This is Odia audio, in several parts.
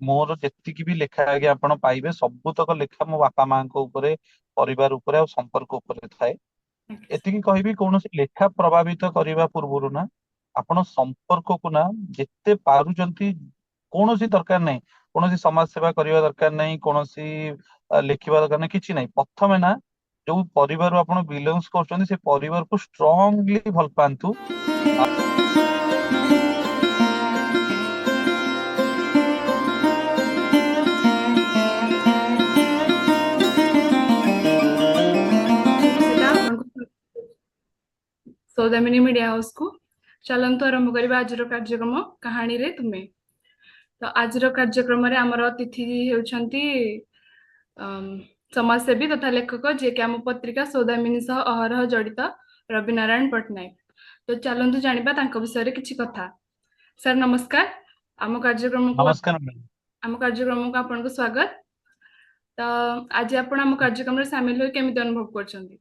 ମୋର ଯେତିକି ବି ଲେଖା ଆଜ୍ଞା ଆପଣ ପାଇବେ ସବୁତକ ଲେଖା ମୋ ବାପା ମାଙ୍କ ଉପରେ, ପରିବାର ଉପରେ ଆଉ ସମ୍ପର୍କ ଉପରେ ଥାଏ। ଆଜ୍ଞା ଏତିକି କହିବି କୌଣସି ଲେଖା ପ୍ରଭାବିତ କରିବା ପୂର୍ବରୁ ନା ଆପଣ ସମ୍ପର୍କକୁ ନା ଯେତେ ପାରୁଛନ୍ତି, କୌଣସି ଦରକାର ନାହିଁ, କୌଣସି ସମାଜ ସେବା କରିବା ଦରକାର ନାହିଁ, କୌଣସି ଲେଖିବା ଦରକାର ନାହିଁ, କିଛି ନାହିଁ। ପ୍ରଥମେ ନା ଯୋଉ ପରିବାରରୁ ଆପଣ ବିଲଙ୍ଗସ୍ କରୁଛନ୍ତି ସେ ପରିବାରକୁ ଷ୍ଟ୍ରଙ୍ଗଲି ଭଲ ପାଆନ୍ତୁ। ସେଟା ଆପଣଙ୍କୁ ସୌଦାମିନି ମିଡିଆ ହାଉସ କୁ ଚାଲନ୍ତୁ ଆରମ୍ଭ କରିବା ଆଜିର କାର୍ଯ୍ୟକ୍ରମ କାହାଣୀରେ ତୁମେ। ତ ଆଜିର କାର୍ଯ୍ୟକ୍ରମରେ ଆମର ଅତିଥି ହେଉଛନ୍ତି ଅମ୍, ସମାଜସେବୀ ତଥା ଲେଖକ ଯିଏକି ଆମ ପତ୍ରିକା ସୌଦାମିନି ସହ ଅହରହ ଜଡିତ ରବି ନାରାୟଣ ପଟ୍ଟନାୟକ। ତ ଚାଲନ୍ତୁ ଜାଣିବା ତାଙ୍କ ବିଷୟରେ କିଛି କଥା। ସାର୍ ନମସ୍କାର। ଆମ କାର୍ଯ୍ୟକ୍ରମକୁ ନମସ୍କାର ମ୍ୟାଡ଼ାମ। ଆମ କାର୍ଯ୍ୟକ୍ରମକୁ ଆପଣଙ୍କୁ ସ୍ୱାଗତ। ତ ଆଜି ଆପଣ ଆମ କାର୍ଯ୍ୟକ୍ରମରେ ସାମିଲ ହୋଇ କେମିତି ଅନୁଭବ କରୁଛନ୍ତି?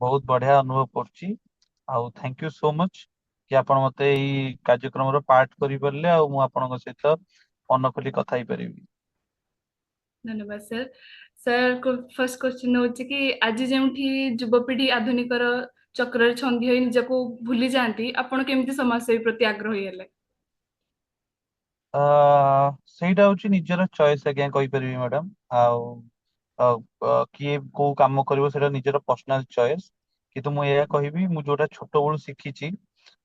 ବହୁତ ବଢିଆ ଅନୁଭବ କରୁଛି, ଆଉ ଥ୍ୟାଙ୍କ ୟୁ ସୋ ମଚ୍ କି ଆପଣ ମତେ ଏଇ କାର୍ଯ୍ୟକ୍ରମର ପାର୍ଟ କରିପାରିଲେ, ଆଉ ମୁଁ ଆପଣଙ୍କ ସହିତ ମନ ଖୋଲି କଥା ହେଇପାରିବି। ଧନ୍ୟବାଦ ସାର୍। ସାର୍ ଫାର୍ଷ୍ଟ କ୍ୱେଶ୍ଚିନ୍ ହଉଛି କି ଆଜି ଯେଉଁଠି ଯୁବପିଢି ଆଧୁନିକର ଚକ୍ରରେ ଛନ୍ଦି ହୋଇ ନିଜକୁ ଭୁଲି ଯାଆନ୍ତି, ଆପଣ କେମିତି ସମାଜସେବୀ ପ୍ରତି ଆଗ୍ରହୀ ହେଲେ? ସେଇଟା ହଉଛି ନିଜର ଚଏସ୍ ଆଜ୍ଞା କହିପାରିବି ମ୍ୟାଡାମ। ଆଉ କିଏ କୋଉ କାମ କରିବ ସେଇଟା ନିଜର ପର୍ସନାଲ ଚଏସ୍। କିନ୍ତୁ ମୁଁ ଏହା କହିବି, ମୁଁ ଯୋଉଟା ଛୋଟ ବେଳୁ ଶିଖିଛି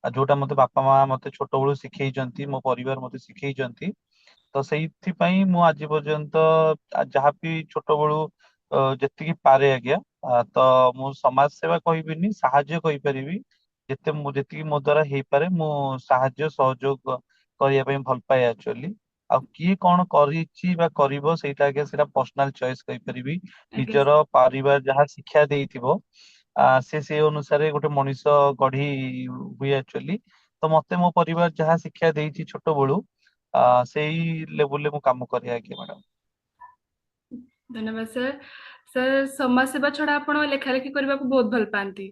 ଆଉ ଯୋଉଟା ମତେ ବାପା ମା ମତେ ଛୋଟ ବେଳୁ ଶିଖେଇଛନ୍ତି, ମୋ ପରିବାର ମତେ ଶିଖେଇଛନ୍ତି, ତ ସେଇଥିପାଇଁ ମୁଁ ଆଜି ପର୍ଯ୍ୟନ୍ତ ଯାହାବି ଛୋଟ ବେଳୁ ଯେତିକି ପାରେ ଆଜ୍ଞା, ତ ମୁଁ ସମାଜ ସେବା କହିବିନି, ସାହାଯ୍ୟ କହିପାରିବି। ଯେତିକି ମୋ ଦ୍ଵାରା ହେଇପାରେ ମୁଁ ସାହାଯ୍ୟ ସହଯୋଗ କରିବା ପାଇଁ ଭଲ ପାଏ ଆକ୍ଚୁଆଲି। ଆଉ କିଏ କଣ କରିଛି ବା କରିବ ସେଇଟା ଆଜ୍ଞା ସେଇଟା ପର୍ସନାଲ ଚଏସ୍ କହିପାରିବି। ଆଜ୍ଞା ନିଜର ସାର୍। ପରିବାର ଯାହା ଶିକ୍ଷା ଦେଇଥିବ ସେ ସେଇ ଅନୁସାରେ ଗୋଟେ ମଣିଷ ଗଢି ହୁଏ ଆକ୍ଚୁଆଲି। ତ ମତେ ମୋ ପରିବାର ଯାହା ଶିକ୍ଷା ଦେଇଛି ଛୋଟ ବେଳୁ, ସେଇ ଲେବୁଲରେ ମୁଁ କାମ କରେ ଆଜ୍ଞା ମ୍ୟାଡାମ। ଧନ୍ୟବାଦ ସାର୍। ସାର୍ ସମାଜ ସେବା ଛଡା ଆପଣ ଲେଖା ଲେଖି କରିବାକୁ ବହୁତ ଭଲ ପାଆନ୍ତି।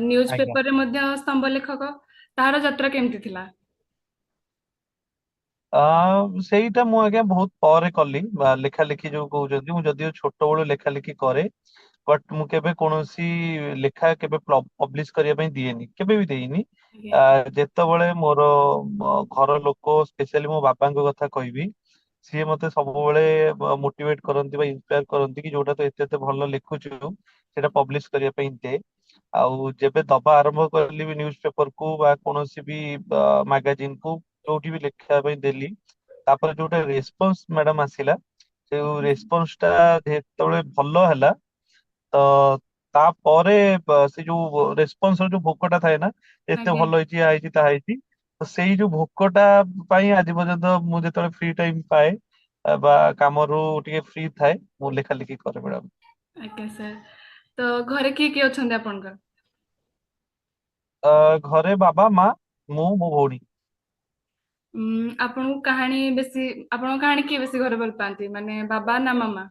ନ୍ୟୁଜ ଆଜ୍ଞା। ପେପରରେ ମଧ୍ୟ ସ୍ତମ୍ଭ ଲେଖକ, ତାହାର ଯାତ୍ରା କେମିତି ଥିଲା? ସେଇଟା ମୁଁ ଆଜ୍ଞା ବହୁତ ପରେ କଲି। ଲେଖା ଲେଖି ଯୋଉ କହୁଛନ୍ତି, ମୁଁ ଯଦିଓ ଛୋଟ ବେଳୁ ଲେଖା ଲେଖି କରେ, ବଟ୍ ମୁଁ କେବେ କୌଣସି ଲେଖା କେବେ ପବ୍ଲିଶ କରିବା ପାଇଁ ଦିଏନି, କେବେ ବି ଦେଇନି। ଆଜ୍ଞା ଯେତେବେଳେ ମୋର ଘର ଲୋକ, ସ୍ପେଶିଆଲି ମୋ ବାବାଙ୍କ କଥା କହିବି, ସିଏ ମତେ ସବୁବେଳେ ମୋଟିଭେଟ କରନ୍ତି ବା ଇନ୍ସପାୟାର କରନ୍ତି କି ଯୋଉଟା ତ ଏତେ ଏତେ ଭଲ ଲେଖୁଛୁ ସେଇଟା ପବ୍ଲିଶ କରିବା ପାଇଁ ଦେ। ଆଉ ଯେବେ ଦବା ଆରମ୍ଭ କଲି ବି ନ୍ୟୁଜ ପେପର କୁ ବା କୌଣସି ବି ମାଗାଜିନ କୁ, ଯୋଉଠି ବି ଲେଖିବା ପାଇଁ ଦେଲି, ତାପରେ ଯୋଉଟା ରେସ୍ପନ୍ସ ମ୍ୟାଡାମ ଆସିଲା, ସେ ରେସ୍ପନ୍ସ ଟା ଯେତେବେଳେ ଭଲ ହେଲା, ତ ତାପରେ ସେ ଯୋଉ ରେସ୍ପନ୍ସ ର ଯୋଉ ଭୋକଟା ଥାଏ ନା, ଏତେ ଆଜ୍ଞା ଭଲ ହେଇଛି, ୟା ହେଇଛି ତାହା ହେଇଛି, ତ ସେଇ ଯୋଉ ଭୋକଟା ପାଇଁ ଆଜି ପର୍ଯ୍ୟନ୍ତ ମୁଁ ଯେତେବେଳେ ଫ୍ରି ଟାଇମ ପାଏ ବା କାମରୁ ଟିକେ ଫ୍ରି ଥାଏ, ମୁଁ ଲେଖା ଲେଖି କରେ ମ୍ୟାଡାମ। ଆଜ୍ଞା ସାର୍। ତ ଘରେ କିଏ କିଏ ଅଛନ୍ତି ଆପଣଙ୍କର? ଘରେ ବାବା ମା, ମୁଁ, ମୋ ଭଉଣୀ। ଆପଣଙ୍କୁ କାହାଣୀ ବେଶୀ, ଆପଣଙ୍କ କାହାଣୀ କିଏ ବେଶୀ ଘରେ ଭଲ ପାଆନ୍ତି, ମାନେ ବାବା ନା ମାମା?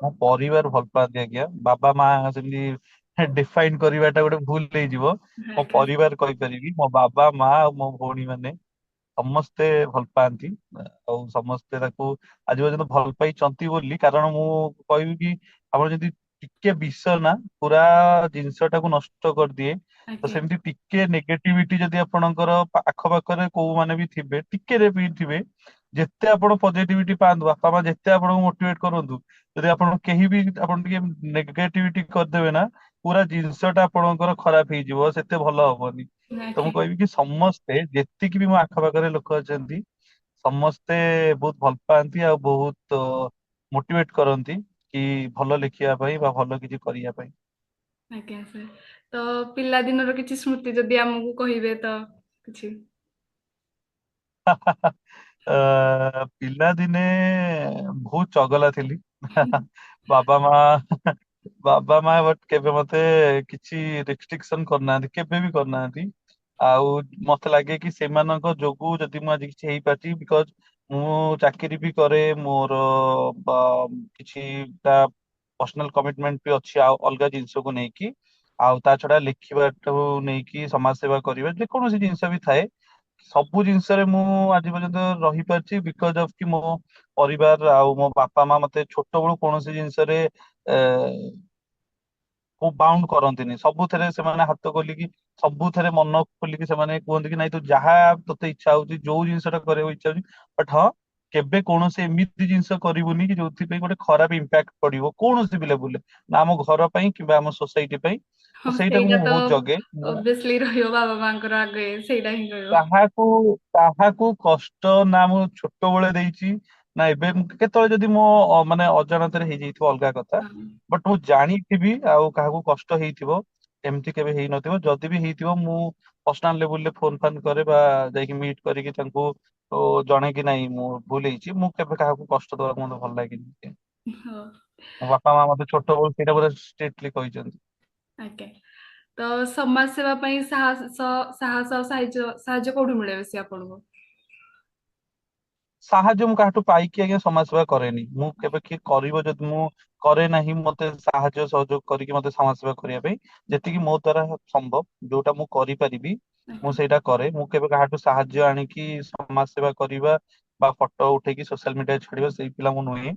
ମୋ ପରିବାର ଭଲ ପାଆନ୍ତି ଆଜ୍ଞା। ବାବା ମା ସେମିତି ଡିଫାଇନ କରିବାଟା ଗୋଟେ ଭୁଲ ହେଇଯିବ। ମୋ ଆଜ୍ଞା ପରିବାର କହିପାରିବି, ମୋ ବାବା ମା ଆଉ ମୋ ଭଉଣୀ ମାନେ ସମସ୍ତେ ଭଲ ପାଆନ୍ତି। ଆଉ ସମସ୍ତେ ତାକୁ ଆଜି ପର୍ଯ୍ୟନ୍ତ ଭଲ ପାଇଛନ୍ତି ବୋଲି, କାରଣ ମୁଁ କହିବି କି ଆପଣ ଯଦି ଟିକେ ବିଷ ନା ପୁରା ଜିନିଷ ଟାକୁ ନଷ୍ଟ କରିଦିଏ, ତ ଆଜ୍ଞା ସେମିତି ଟିକେ ନେଗେଟିଭିଟି ଯଦି ଆପଣଙ୍କର ଆଖପାଖରେ କୋଉ ମାନେ ବି ଥିବେ, ଟିକେ ରେ ବି ଥିବେ, ଯେତେ ଆପଣ ପଜିଟିଭିଟି ପାଆନ୍ତୁ, ବାପା ମା ଯେତେ ଆପଣଙ୍କୁ ମୋଟିଭେଟ କରନ୍ତୁ, ଯଦି ଆପଣ କେହି ବି ଆପଣ ଟିକେ ନେଗେଟିଭିଟି କରିଦେବେ ନା, ପୁରା ଜିନିଷ ଟା ଆପଣଙ୍କର ଖରାପ ହେଇଯିବ, ସେତେ ଭଲ ହବନି। ତ ମୁଁ ଆଜ୍ଞା କହିବି କି ସମସ୍ତେ ଯେତିକି ବି ମୋ ଆଖପାଖରେ ଲୋକ ଅଛନ୍ତି, ସମସ୍ତେ ବହୁତ ଭଲ ପାଆନ୍ତି ଆଉ ବହୁତ ମୋଟିଭେଟ କରନ୍ତି କି ଭଲ ଲେଖିବା ପାଇଁ ବା ଭଲ କିଛି କରିବା ପାଇଁ। ଆଜ୍ଞା ସାର୍। ତ ପିଲାଦିନର କିଛି ସ୍ମୃତି ଯଦି ଆମକୁ କହିବେ ତ କିଛି। ପିଲାଦିନେ ବହୁତ ଚଗଲା ଥିଲି। ବାବା ମା ବାବା ମା ବଟ୍ କେବେ ମତେ କିଛି ରେଷ୍ଟ୍ରିକ୍ସନ କରିନାହାନ୍ତି, କେବେ ବି କରିନାହାନ୍ତି। ଆଉ ମତେ ଲାଗେ କି ସେମାନଙ୍କ ଯୋଗୁ ଯଦି ମୁଁ ଆଜି କିଛି ହେଇପାରିଛି, ବିକଜ ମୁଁ ଚାକିରି ବି କରେ, ମୋର କିଛିଟା ପର୍ସନାଲ କମିଟମେଣ୍ଟ ବି ଅଛି ଆଉ ଅଲଗା ଜିନିଷକୁ ନେଇକି। ଆଉ ତା ଛଡା ଲେଖିବାଠୁ ନେଇକି ସମାଜ ସେବା କରିବା ଯେକୌଣସି ଜିନିଷ ବି ଥାଏ, ସବୁ ଜିନିଷରେ ମୁଁ ଆଜି ପର୍ଯ୍ୟନ୍ତ ରହିପାରିଛି ବିକଜ ଅଫ୍ କି ମୋ ପରିବାର ଆଉ ମୋ ବାପା ମା ମତେ ଛୋଟ ବେଳୁ କୌଣସି ଜିନିଷରେ ବାଉଣ୍ଡ କରନ୍ତିନି। ସବୁଥିରେ ସେମାନେ ହାତ ଖୋଲିକି, ସବୁଥିରେ ମନ ଖୋଲିକି ସେମାନେ କୁହନ୍ତି କି ନାଇଁ ତୁ ଯାହା ତୋତେ ଇଚ୍ଛା ହଉଛି, ଯୋଉ ଜିନିଷଟା କରିବାକୁ ଇଚ୍ଛା ହଉଛି, ବଟ ହଁ କେବେ କୌଣସି ଏମିତି ଜିନିଷ କରିବୁନି କି ଯୋଉଥିପାଇଁ ଗୋଟେ ଖରାପ ଇମ୍ପାକ୍ଟ ପଡିବ କୌଣସି ବି ଲେବୁଲରେ, ନା ଆମ ଘର ପାଇଁ କିମ୍ବା ଆମ ସୋସାଇଟି ପାଇଁ। ହଁ ତ ସେଇଟାକୁ ସେଇଟା ମୁଁ ତ ବହୁତ ଜଗେ। ମୁଁ ଅବଭିୟସଲି ରହିବ, ବାବା ମାଙ୍କର ଆଗେ ସେଇଟା ହିଁ ରହିବ। କାହାକୁ କାହାକୁ କଷ୍ଟ ନା ମୁଁ ଛୋଟବେଳେ ଦେଇଛି, ନା ଏବେ କେତେବେଳେ ଯଦି ମୋ ମାନେ ଅଜାଣତରେ ହେଇଯାଇଥିବ ଅଲଗା କଥା। ହଁ ବଟ ମୁଁ ଜାଣିଥିବି ଆଉ କାହାକୁ କଷ୍ଟ ହେଇଥିବ, ଏମିତି କେବେ ହେଇନଥିବ। ଯଦି ବି ହେଇଥିବ ମୁଁ ପର୍ସନାଲ ଲେବୁଲରେ ଫୋନ ଫାନ କରେ ବା ଯାଇକି ମିଟ୍ କରିକି ତାଙ୍କୁ ଜଣେ କି ନାଇଁ ମୁଁ ଭୁଲ ହେଇଛି। ମୁଁ କେବେ କାହାକୁ କଷ୍ଟ ଦବାକୁ ମତେ ଭଲ ଲାଗେନି। ହଁ ମୋ ବାପା ମା ମତେ ଛୋଟବେଳୁ ସେଇଟା ପୁରା ଷ୍ଟ୍ରିକ୍ଟଲି କହିଛନ୍ତି। ଆଜ୍ଞା। ତ ସମାଜ ସେବା ପାଇଁ ସାହସ ଆଉ ସାହାଯ୍ୟ କୋଉଠୁ ମିଳେ ବେଶୀ ଆପଣଙ୍କୁ? ସାହାଯ୍ୟ ମୁଁ କାହାଠୁ ପାଇକି ଆଜ୍ଞା ସମାଜ ସେବା କରେନି। ମୁଁ କେବେ କିଏ କରିବ ଯଦି ମୁଁ କରେ ନାହିଁ, ମତେ ସାହାଯ୍ୟ ସହଯୋଗ କରିକି ମତେ ସମାଜ ସେବା କରିବା ପାଇଁ ଯେତିକି ମୋ ଦ୍ଵାରା ସମ୍ଭବ, ଯୋଉଟା ମୁଁ କରିପାରିବି ମୁଁ ଆଜ୍ଞା। ସେଇଟା କରେ। ମୁଁ କେବେ କାହାଠୁ ସାହାଯ୍ୟ ଆଣିକି ସମାଜ ସେବା କରିବା ବା ଫଟୋ ଉଠେଇକି ସୋସିଆଲ ମିଡିଆରେ ଛାଡିବା ସେଇ ପିଲା ମୁଁ ନୁହେଁ।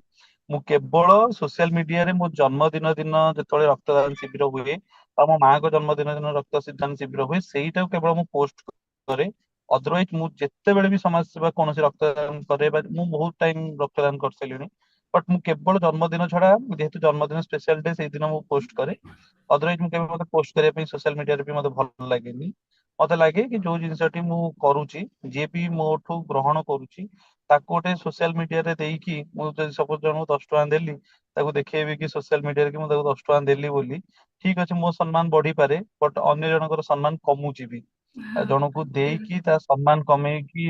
ମୁଁ କେବଳ ସୋସିଆଲ ମିଡିଆରେ ମୋ ଜନ୍ମଦିନ ଦିନ ଯେତେବେଳେ ରକ୍ତଦାନ ଶିବିର ହୁଏ ଆଉ ମୋ ମାଙ୍କ ଜନ୍ମଦିନ ଦିନ ରକ୍ତଦାନ ଶିବିର ହୁଏ, ସେଇଟାକୁ କେବଳ ମୁଁ ପୋଷ୍ଟ କରେ। ଅଦରୱାଇଜ ମୁଁ ଯେତେବେଳେ ବି ସମାଜ ସେବା କୌଣସି ରକ୍ତଦାନ କରେ, ବା ମୁଁ ବହୁତ ଟାଇମ ରକ୍ତଦାନ କରିସାରିଲିଣି, ବଟ ମୁଁ କେବଳ ଜନ୍ମଦିନ ଛଡା, ଯେହେତୁ ଜନ୍ମଦିନ ସ୍ପେଶାଲ ଡେ ସେଇଦିନ ମୁଁ ପୋଷ୍ଟ କରେ। ଅଦରୱାଇଜ ମୁଁ କେବେ ମତେ ପୋଷ୍ଟ କରିବା ପାଇଁ ସୋସିଆଲ ମିଡିଆରେ ବି ମତେ ଭଲ ଲାଗେନି। ମତେ ଲାଗେ କି ଯୋଉ ଜିନିଷଟି ମୁଁ କରୁଛି, ଯିଏ ବି ମୋଠୁ ଗ୍ରହଣ କରୁଛି ତାକୁ ଗୋଟେ ସୋସିଆଲ ମିଡିଆରେ ଦେଇକି, ମୁଁ ଯଦି ସପୋଜ ଜଣଙ୍କୁ 10 ଟଙ୍କା ଦେଲି ତାକୁ ଦେଖେଇବି କି ସୋସିଆଲ ମିଡିଆରେ କି ମୁଁ ତାକୁ 10 ଟଙ୍କା ଦେଲି ବୋଲି, ଠିକ ଅଛି ମୋ ସମ୍ମାନ ବଢିପାରେ, ବଟ ଅନ୍ୟ ଜଣଙ୍କର ସମ୍ମାନ କମୁଛି ବି। ଆଉ ଜଣଙ୍କୁ ହଁ ଦେଇକି ତା ସମ୍ମାନ କମେଇକି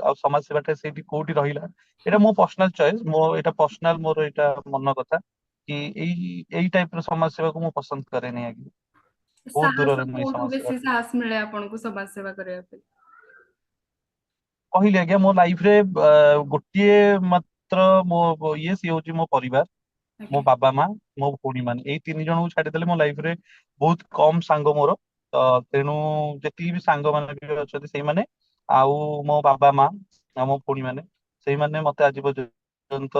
ଆଉ ସମାଜ ସେବାଟା ସେଇଠି କୋଉଠି ରହିଲା, ଏଇଟା ମୋ ପର୍ସନାଲ ଚଏସ୍। ଏଇଟା ପର୍ସନାଲ ମୋର ଏଇଟା ମନ କଥା କି ଏଇ ଟାଇପ ର ସମାଜ ସେବାକୁ ମୁଁ ପସନ୍ଦ କରେନି ଆଜ୍ଞା। ବହୁତ ସାହସ ଦୂରରେ ମୁଁ ଏଇ କୋଉଠୁ ସମାଜ ସେବା। ବେଶୀ ସାହସ ମିଳେ ଆପଣଙ୍କୁ ସମାଜ ସେବା କରିବା ପାଇଁ? କହିଲି ଆଜ୍ଞା ମୋ ଲାଇଫରେ ଗୋଟିଏ ମାତ୍ର ଇଏ ସିଏ ହଉଛି ମୋ ପରିବାର, ମୋ ଆଜ୍ଞା। ବାବା ମା, ମୋ ଭଉଣୀ ମାନେ। ଏଇ ତିନି ଜଣଙ୍କୁ ଛାଡିଦେଲେ ମୋ ଲାଇଫରେ ବହୁତ କମ ସାଙ୍ଗ ମୋର। ତ ତେଣୁ ଯେତିକି ବି ସାଙ୍ଗ ମାନେ ବି ଅଛନ୍ତି ସେଇମାନେ, ଆଉ ମୋ ବାବା ମା ଆଉ ମୋ ଭଉଣୀ ମାନେ, ସେଇମାନେ ମତେ ଆଜି ପର୍ଯ୍ୟନ୍ତ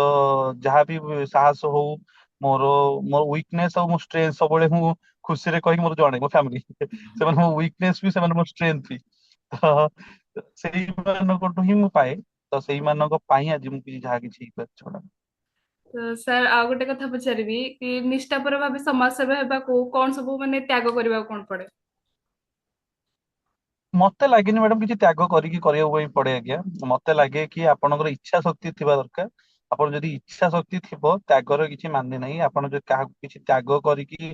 ଯାହାବି ସାହସ ହଉ, ମୋର ମୋର ୱିକନେସ୍ ଆଉ ମୋ ଷ୍ଟ୍ରେନ୍ଥ ସବୁବେଳେ ମୁଁ ଖୁସିରେ କହିକି ମୋର ଜଣେ ମୋ ଫ୍ୟାମିଲି ସେମାନେ ମୋ ୱିକନେସ୍ ବି, ସେମାନେ ମୋ ଷ୍ଟ୍ରେନ୍ଥ ବି। ତ ସେଇମାନଙ୍କଠୁ ହିଁ ମୁଁ ପାଏ। ତ ସେଇମାନଙ୍କ ପାଇଁ ଆଜି ମୁଁ କିଛି ଯାହା କିଛି ହେଇପାରିଛି ମ୍ୟାଡ଼ାମ। ତ ସାର୍ ଆଉ ଗୋଟେ କଥା ପଚାରିବି କି ନିଷ୍ଠାପର ଭାବେ ସମାଜ ସେବା ହେବାକୁ କଣ ସବୁ ମାନେ ତ୍ୟାଗ କରିବାକୁ କଣ ପଡେ? ମତେ ଲାଗେନି ମ୍ୟାଡାମ କିଛି ତ୍ୟାଗ କରିକି କରିବାକୁ ପାଇଁ ପଡେ ଆଜ୍ଞା। ମତେ ଲାଗେ କି ଆପଣଙ୍କର ଇଚ୍ଛା ଶକ୍ତି ଥିବା ଦରକାର। ଆପଣ ଯଦି ଇଚ୍ଛା ଶକ୍ତି ଥିବ, ତ୍ୟାଗର କିଛି ମାନେ ନାହିଁ। ଆପଣ ଯଦି କାହାକୁ କିଛି ତ୍ୟାଗ କରିକି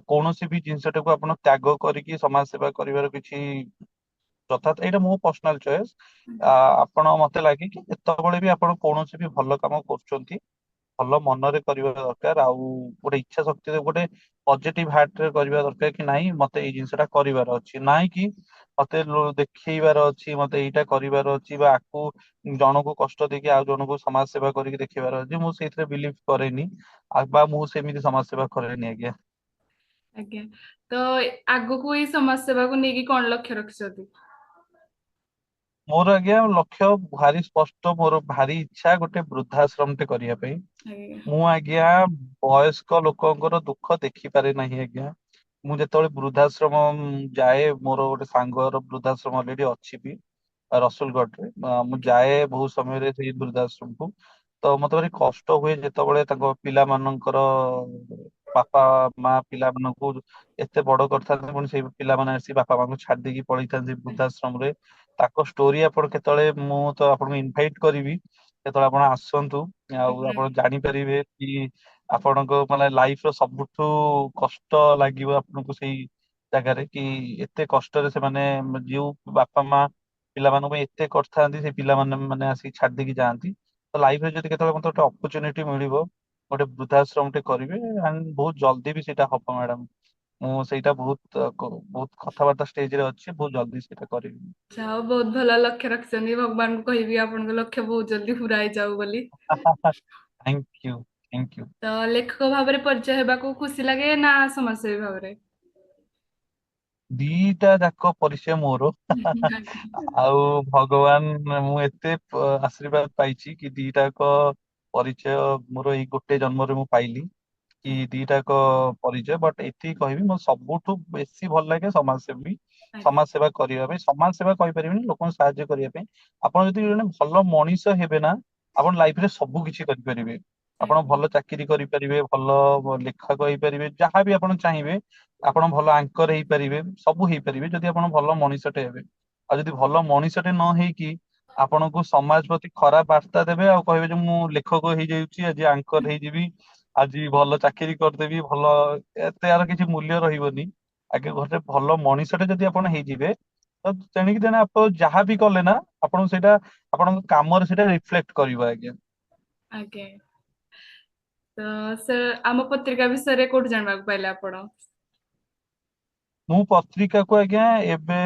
କୌଣସି ବି ଜିନିଷଟାକୁ ଆପଣ ତ୍ୟାଗ କରିକି ସମାଜ ସେବା କରିବାର କିଛି ଯଥାର୍ଥ, ଏଇଟା ମୋ ପର୍ସନାଲ ଚଏସ୍। ଆଜ୍ଞା। ଆପଣ ମତେ ଲାଗେ କି ଯେତେବେଳେ ବି ଆପଣ କୌଣସି ବି ଭଲ କାମ କରୁଛନ୍ତି, ଭଲ ମନରେ କରିବା ଦରକାର। ଆଉ ଗୋଟେ ଇଚ୍ଛା ଶକ୍ତିରେ, ଗୋଟେ ପଜିଟିଭ ହାର୍ଟ ରେ କରିବା ଦରକାର କି ନାଇଁ ମତେ ଏଇ ଜିନିଷ ଟା କରିବାର ଅଛି। ନାଇଁ କି ମତେ ଦେଖେଇବାର ଅଛି, ମତେ ଏଇଟା କରିବାର ଅଛି, ବା ଆକୁ ଜଣକୁ କଷ୍ଟ ଦେଇକି ଆଉ ଜଣଙ୍କୁ ସମାଜ ସେବା କରିକି ଦେଖେଇବାର ଅଛି। ମୁଁ ସେଇଥିରେ ବିଲିଭ କରେନି। ବା ମୁଁ ସେମିତି ସମାଜ ସେବା କରେନି ଆଜ୍ଞା। ଆଜ୍ଞା। ତ ଆଗକୁ ଏଇ ସମାଜ ସେବାକୁ ନେଇକି କଣ ଲକ୍ଷ୍ୟ ରଖିଛନ୍ତି? ମୋର ଆଜ୍ଞା ଲକ୍ଷ୍ୟ ଭାରି ସ୍ପଷ୍ଟ। ମୋର ଭାରି ଇଚ୍ଛା ଗୋଟେ ବୃଦ୍ଧାଶ୍ରମ ଟେ କରିବା ପାଇଁ। ଆଜ୍ଞା। ମୁଁ ଆଜ୍ଞା ବୟସ୍କ ଲୋକଙ୍କର ଦୁଃଖ ଦେଖିପାରେ ନାହିଁ ଆଜ୍ଞା। ମୁଁ ଯେତେବେଳେ ବୃଦ୍ଧାଶ୍ରମ ଯାଏ, ମୋର ଗୋଟେ ସାଙ୍ଗର ବୃଦ୍ଧାଶ୍ରମ ଅଲରେଡି ଅଛି ବି ରସୁଲଗଡରେ। ମୁଁ ଆଜ୍ଞା। ଯାଏ ବହୁତ ସମୟରେ ସେଇ ବୃଦ୍ଧାଶ୍ରମକୁ। ତ ମତେ ଭାରି କଷ୍ଟ ହୁଏ ଯେତେବେଳେ ତାଙ୍କ ପିଲାମାନଙ୍କର ବାପା ମା ପିଲାମାନଙ୍କୁ ଏତେ ବଡ କରିଥାନ୍ତି, ପୁଣି ସେଇ ପିଲାମାନେ ଆସି ବାପା ମାଙ୍କୁ ଛାଡି ଦେଇକି ପଳେଇଥାନ୍ତି ବୃଦ୍ଧାଶ୍ରମରେ। ତାଙ୍କ ଷ୍ଟୋରି ଆପଣ କେତେବେଳେ, ମୁଁ ତ ଆପଣଙ୍କୁ ଇନଭାଇଟ କରିବି କେତେବେଳେ ଆପଣ ଆସନ୍ତୁ। ଆଉ ଆଜ୍ଞା। ଆପଣ ଜାଣିପାରିବେ କି ଆପଣଙ୍କ ମାନେ ଲାଇଫ ର ସବୁଠୁ କଷ୍ଟ ଲାଗିବ ଆପଣଙ୍କୁ ସେଇ ଜାଗାରେ, କି ଏତେ କଷ୍ଟରେ ସେମାନେ ଯୋଉ ବାପା ମା ପିଲାମାନଙ୍କ ପାଇଁ ଏତେ କରିଥାନ୍ତି, ସେ ପିଲାମାନେ ମାନେ ଆସିକି ଛାଡି ଦେଇକି ଯାଆନ୍ତି। ତ ଲାଇଫରେ ଯଦି କେତେବେଳେ ମତେ ଗୋଟେ ଅପରଚୁନିଟି ମିଳିବ ଗୋଟେ ବୃଦ୍ଧାଶ୍ରମ ଟେ କରିବେ, ଆଣ୍ଡ ବହୁତ ଜଲଦି ବି ସେଇଟା ହବ ମ୍ୟାଡାମ। ମୁଁ ସେଇଟା ବହୁତ କଥାବାର୍ତ୍ତା ଷ୍ଟେଜରେ ଅଛି, ବହୁତ ଜଲଦି ସେଇଟା କରିବି। ଆଚ୍ଛା, ଆଉ ବହୁତ ଭଲ ଲକ୍ଷ୍ୟ ରଖିଛନ୍ତି। ଭଗବାନଙ୍କୁ କହିବି ଆପଣଙ୍କ ଲକ୍ଷ୍ୟ ବହୁତ ଜଲ୍ଦି ପୁରା ହେଇଯାଉ ବୋଲି। Thank you, thank you. ତ ଲେଖକ ଭାବରେ ପରିଚୟ ହେବାକୁ ଖୁସି ଲାଗେ ନା ସମାଜସେବୀ ଭାବରେ? ଦିଟା ଯାକ ପରିଚୟ ମୋର। ଆଉ ଭଗବାନ, ମୁଁ ଏତେ ଆଶୀର୍ବାଦ ପାଇଛି କି ଦିଟାକ ପରିଚୟ ମୋର ଏଇ ଗୋଟେ ଜନ୍ମରେ ମୁଁ ପାଇଲି କି ଦିଟାକ ପରିଚୟ। ବଟ୍ ଏତିକି କହିବି, ମୋ ସବୁଠୁ ବେଶୀ ଭଲ ଲାଗେ ସମାଜସେବୀ, ଆଜ୍ଞା ସମାଜ ସେବା କରିବା ପାଇଁ। ସମାଜ ସେବା କହିପାରିବିନି, ଲୋକଙ୍କୁ ସାହାଯ୍ୟ କରିବା ପାଇଁ। ଆପଣ ଯଦି ଜଣେ ଭଲ ମଣିଷ ହେବେ ନା, ଆପଣ ଲାଇଫରେ ସବୁ କିଛି କରିପାରିବେ। ଆପଣ ଆଜ୍ଞା ଭଲ ଚାକିରି କରିପାରିବେ, ଭଲ ଲେଖକ ହେଇପାରିବେ, ଯାହା ବି ଆପଣ ଚାହିଁବେ। ଆପଣ ଭଲ ଆଙ୍କର ହେଇପାରିବେ, ସବୁ ହେଇପାରିବେ ଯଦି ଆପଣ ଭଲ ମଣିଷଟେ ହେବେ। ଆଉ ଯଦି ଭଲ ମଣିଷଟେ ନ ହେଇକି ଆପଣଙ୍କୁ ସମାଜ ପ୍ରତି ଖରାପ ବାର୍ତ୍ତା ଦେବେ ଆଉ କହିବେ ଯେ ମୁଁ ଲେଖକ ହେଇଯାଉଛି, ଆଜି ଆଙ୍କର ହେଇଯିବି, ଆଜି ଭଲ ଚାକିରି କରିଦେବି, ଭଲ, ଏତେ ଆର କିଛି ମୂଲ୍ୟ ରହିବନି। ଆଗେ ଗୋଟେ ଭଲ ମଣିଷଟେ ଯଦି ଆପଣ ହେଇଯିବେ, ତ ତେଣିକି ତେଣେ ଆପଣ ଯାହା ବି କଲେ ନା, ଆପଣଙ୍କୁ ସେଇଟା ଆପଣଙ୍କ କାମରେ ସେଇଟା ରିଫ୍ଲେକ୍ଟ କରିବ ଆଜ୍ଞା। ଆଜ୍ଞା। ତ ସେ ଆମ ପତ୍ରିକା ବିଷୟରେ କୋଉଠି ଜାଣିବାକୁ ପାଇଲେ ଆପଣ? ମୁଁ ପତ୍ରିକାକୁ ଆଜ୍ଞା ଏବେ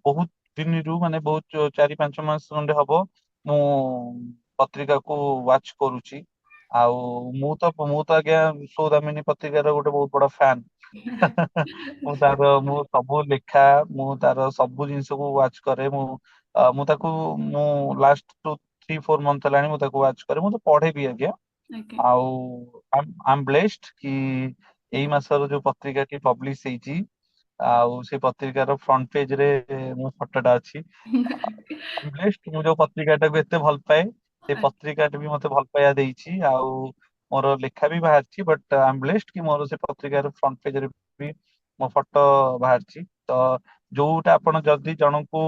ବହୁତ ଦିନରୁ, ମାନେ ବହୁତ 4-5 ମାସ ଖଣ୍ଡେ ହବ ମୁଁ ପତ୍ରିକାକୁ ୱାଚ୍ କରୁଛି। ଆଉ ମୁଁ ତ ଆଜ୍ଞା ସୌଦାମିନୀ ପତ୍ରିକାର ଗୋଟେ ବହୁତ ବଡ ଫ୍ୟାନ। ମୁଁ ସବୁ ଲେଖା, ମୁଁ ତାର ସବୁ ଜିନିଷକୁ ୱାଚ୍ କରେ। ମୁଁ ତାକୁ, ମୁଁ ଲାଷ୍ଟ 2-3-4 ମନ୍ଥ ହେଲାଣି ମୁଁ ତାକୁ ୱାଚ୍ କରେ, ମୁଁ ତ ପଢେ ବି ଆଜ୍ଞା। ଆଜ୍ଞା ଆଉ ଆମ୍ ବ୍ଲେସ୍ଡ କି ଏଇ ମାସର ଯୋଉ ପତ୍ରିକାଟି ପବ୍ଲିଶ ହେଇଛି, ଆଉ ସେ ପତ୍ରିକାର ଫ୍ରଣ୍ଟ ପେଜ ରେ ମୋ ଫଟୋଟା ଅଛି। ମୁଁ ଯୋଉ ପତ୍ରିକାଟାକୁ ଏତେ ଭଲ ପାଏ, ସେ ପତ୍ରିକାଟା ବି ମତେ ଭଲ ପାଇବା ଦେଇଛି। ଆଉ ମୋର ଲେଖା ବି ବାହାରିଛି, ବଟ୍ ଆଇ ଏମ୍ ବ୍ଲେସ୍ଡ କି ମୋର ସେ ପତ୍ରିକାର ଫ୍ରଣ୍ଟ ପେଜରେ ବି ମୋ ଫଟୋ ବାହାରିଛି। ତ ଯୋଉଟା ଆପଣ ଯଦି ଜଣଙ୍କୁ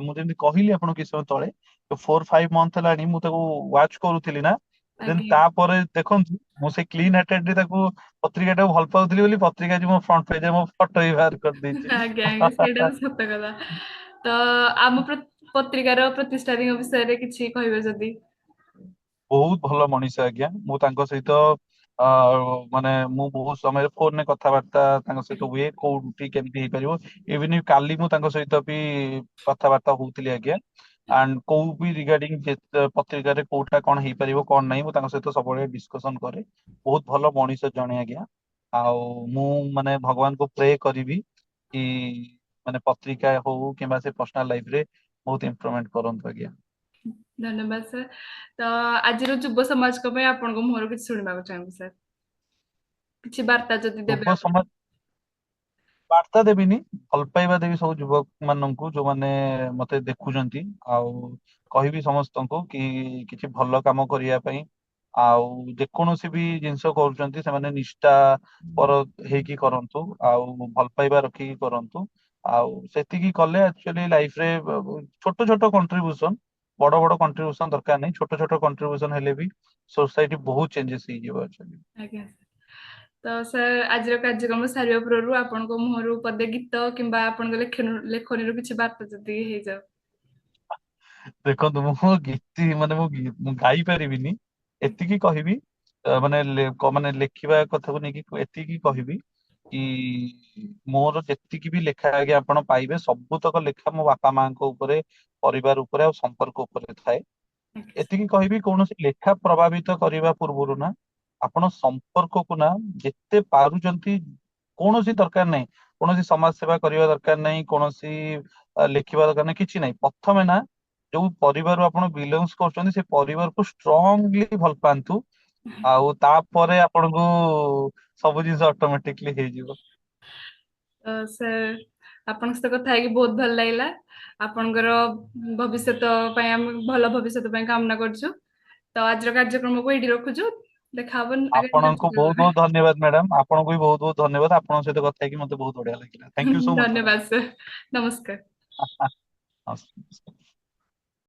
ମୁଁ ଯେମିତି କହିଲି ଆପଣଙ୍କୁ କିଛି ସମୟ ତଳେ, 4-5 ମନ୍ଥ ହେଲାଣି ମୁଁ ତାକୁ ୱାଚ୍ କରୁଥିଲି ନା, ଦେନ୍ ଆଜ୍ଞା ତାପରେ ଦେଖନ୍ତୁ, ମୁଁ ସେ କ୍ଲିନ୍ ହାର୍ଟେଡ୍ ରେ ତାକୁ ପତ୍ରିକାଟାକୁ ଭଲ ପାଉଥିଲି ବୋଲି ପତ୍ରିକା ଆଜି ମୋ ଫ୍ରଣ୍ଟ ପେଜରେ ମୋ ଫଟୋ ବି ବାହାର ଆଜ୍ଞା ଆଜ୍ଞା, ସେଇଟା ତ କରିଦେଇଛି। ସତ କଥା। ତ ଆମ ପତ୍ରିକାର ପ୍ରତିଷ୍ଠାତାଙ୍କ ବିଷୟରେ କିଛି କହିବେ ଯଦି? ବହୁତ ଭଲ ମଣିଷ ଆଜ୍ଞା। ମୁଁ ତାଙ୍କ ସହିତ ଅ ମାନେ ମୁଁ ବହୁତ ସମୟରେ ଫୋନରେ କଥାବାର୍ତ୍ତା ତାଙ୍କ ସହିତ ହୁଏ, କୋଉଠି କେମିତି ହେଇପାରିବ। ଇଭିନ କାଲି ମୁଁ ତାଙ୍କ ସହିତ ବି କଥାବାର୍ତ୍ତା ହଉଥିଲି ଆଜ୍ଞା। ଆଣ୍ଡ କୋଉ ବି ରିଗାର୍ଡିଂ ପତ୍ରିକାରେ କୋଉଟା କଣ ହେଇପାରିବ କଣ ନାହିଁ, ମୁଁ ତାଙ୍କ ସହିତ ସବୁବେଳେ ଡିସକସନ କରେ। ବହୁତ ଭଲ ମଣିଷ ଜଣେ ଆଜ୍ଞା। ଆଉ ମୁଁ ମାନେ ଭଗବାନଙ୍କୁ ପ୍ରେ କରିବି କି ମାନେ ପତ୍ରିକା ହଉ କିମ୍ବା ସେ ପର୍ସନାଲ ଲାଇଫ ରେ ବହୁତ ଇମ୍ପ୍ରୁଭମେଣ୍ଟ କରନ୍ତୁ ଆଜ୍ଞା। ଧନ୍ୟବାଦ ସାର୍। ତ ଆଜିର ଯୁବ ସମାଜଙ୍କ ପାଇଁ ଆପଣଙ୍କ ମୁହଁରୁ କିଛି ଶୁଣିବାକୁ ଚାହିଁବୁ ସାର୍, କିଛି ବାର୍ତ୍ତା ଯଦି ଦେବେ ଯୁବ ଆପଣ। ସମାଜ, ବାର୍ତ୍ତା ଦେବିନି, ଭଲ ପାଇବା ଦେବି ସବୁ ଯୁବକ ମାନଙ୍କୁ ଯୋଉମାନେ ମତେ ଦେଖୁଛନ୍ତି। ଆଉ କହିବି ସମସ୍ତଙ୍କୁ କି କିଛି ଭଲ କାମ କରିବା ପାଇଁ। ଆଉ ଯେକୌଣସି ବି ଜିନିଷ କରୁଛନ୍ତି ସେମାନେ ନିଷ୍ଠା ପର ହେଇକି କରନ୍ତୁ, ଆଉ ଭଲ ପାଇବା ରଖିକି କରନ୍ତୁ। ଆଉ ସେତିକି କଲେ ଆକ୍ଚୁଆଲି ଲାଇଫରେ ଛୋଟ ଛୋଟ କଣ୍ଟ୍ରିବ୍ୟୁସନ, ବଡ ବଡ କଣ୍ଟ୍ରିବ୍ୟୁସନ ଦରକାର ନାହିଁ। ଛୋଟ ଛୋଟ କଣ୍ଟ୍ରିବ୍ୟୁସନ ହେଲେ ବି ସୋସାଇଟି ବହୁତ ଚେଞ୍ଜେସ ହେଇଯିବ ଆକ୍ଚୁଆଲି। ଆଜ୍ଞା। ତ ସାର୍ ଆଜିର କାର୍ଯ୍ୟକ୍ରମ ସାରିବା ପୂର୍ବରୁ ଆପଣଙ୍କ ମୁହଁରୁ ପଦେ ଗୀତ କିମ୍ବା ଆପଣଙ୍କ ଲେଖନୀରୁ କିଛି ବାର୍ତ୍ତା ଯଦି ହେଇଯାଉ। ଦେଖନ୍ତୁ, ମୁଁ ଗୀତି ମାନେ ମୁଁ ଗାଇ ପାରିବିନି। ଏତିକି କହିବି, ମାନେ ଲେଖିବା କଥାକୁ ନେଇକି ଏତିକି କହିବି କି ମୋର ଯେତିକି ବି ଲେଖା ଆଜ୍ଞା ଆପଣ ପାଇବେ, ସବୁତକ ଲେଖା ମୋ ବାପା ମାଙ୍କ ଉପରେ, ପରିବାର ଉପରେ ଆଉ ସମ୍ପର୍କ ଉପରେ ଥାଏ। ଆଜ୍ଞା ଏତିକି କହିବି, କୌଣସି ଲେଖା ପ୍ରଭାବିତ କରିବା ପୂର୍ବରୁ ନା ଆପଣ ସମ୍ପର୍କକୁ ନା ଯେତେ ପାରୁଛନ୍ତି, କୌଣସି ଦରକାର ନାହିଁ, କୌଣସି ସମାଜ ସେବା କରିବା ଦରକାର ନାହିଁ, କୌଣସି ଲେଖିବା ଦରକାର ନାହିଁ, କିଛି ନାହିଁ। ପ୍ରଥମେ ନା ଯୋଉ ପରିବାରରୁ ଆପଣ ବିଲଙ୍ଗସ କରୁଛନ୍ତି ସେ ପରିବାରକୁ ଷ୍ଟ୍ରଙ୍ଗଲି ଭଲ ପାଆନ୍ତୁ। ଆଉ ତାପରେ ଆପଣଙ୍କୁ ସବୁ ଜିନିଷ ଅଟୋମେଟିକଲି ହେଇଯିବ। ସାର୍, ଆପଣଙ୍କ ସହିତ କଥା ହେଇକି ବହୁତ ଭଲ ଲାଗିଲା। ଆପଣଙ୍କର ଭବିଷ୍ୟତ ପାଇଁ ଆମେ ଭଲ ଭବିଷ୍ୟତ ପାଇଁ କାମନା କରୁଛୁ। ତ ଆଜିର କାର୍ଯ୍ୟକ୍ରମକୁ ଏଇଠି ରଖୁଛୁ। ଦେଖା ହବ ଆଗାମୀ ଆପଣଙ୍କୁ ବହୁତ କାର୍ଯ୍ୟକ୍ରମରେ। ବହୁତ ଧନ୍ୟବାଦ ମ୍ୟାଡାମ, ଆପଣଙ୍କୁ ବି ବହୁତ ବହୁତ ଧନ୍ୟବାଦ। ଆପଣଙ୍କ ସହିତ କଥା ହେଇକି ମତେ ବହୁତ ବଢିଆ ଲାଗିଲା। ଥ୍ୟାଙ୍କ ୟୁ ସୋ ମଚ୍ ଧନ୍ୟବାଦ ସାର୍, ନମସ୍କାର। ମ୍ୟାଡାମ।